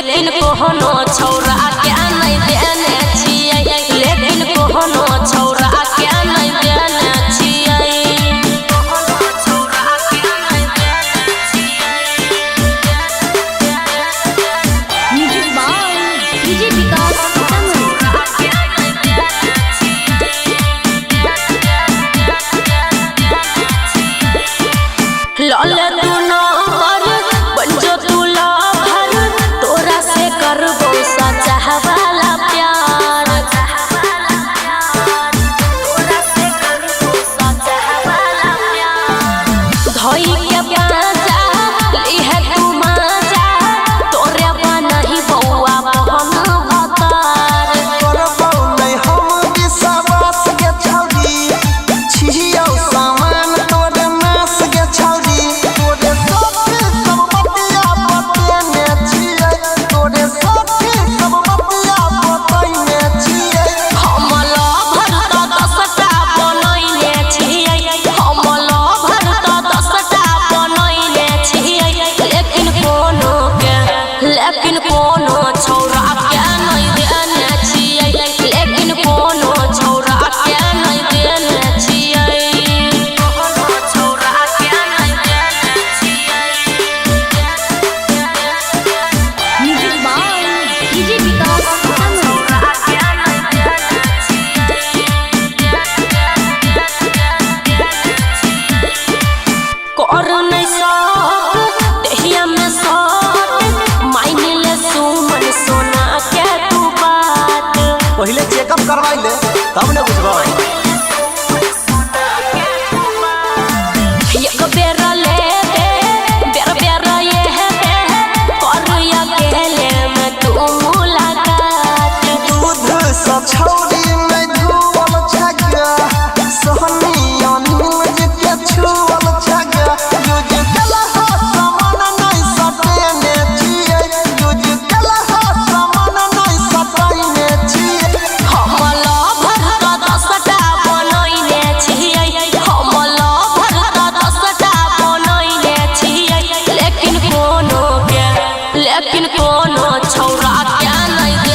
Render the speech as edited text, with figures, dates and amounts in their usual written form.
लेकिन कोनो छौरा के नहीं देने छियै, लेकिन कोनो छौरा के नहीं देने छियै, कोनो छौरा के नहीं देने छियै। म्यूजिक बाय डीजे विकास लाले तू नंबर बन जो तू लवर, तोरा से करबो सच्चा वाला प्यार, तोरा से करबो सच्चा वाला प्यार। धोई के बाजा लिहे तू मजा, तोरे बनही बौआ बहन भतार। करबौ नै हम विश्वास के छौरी, छियौ सामान तोरे नास के छौरी। तोरे साथी सब बतिया बतेने छियै, तोरे साथी सब बतिया बतेने छियै। हम लवर त 10टा बनैने छियै, हम लवर त 10टा बनैने छियै, लेकिन कोनो छौरा के नहीं देने छियै, लेकिन कोनो छौरा के नहीं देने छियै, कोनो छौरा के नहीं देने छियै। म्यूजिक बाय डीजे विकास कर नहीं सब देहिया में सब मायने ले सुमन सोना के तू बात। पहिले चेकअप करवाई ले तब ने बुझबौ। एक बेर ले बेर बेर ये है करिया केले में तू मुलाकात। दूध स छौरी नै धुवल छगा, सोहनिया नील के छुवल छगा। यूज कलहा सामान नै सटेने छियै, यूज कलहा सामान नै सटेने छियै। हम लवर त 10टा बनैने छियै, हम लवर त 10टा बनैने छियै, लेकिन कोनो छौरा के नहीं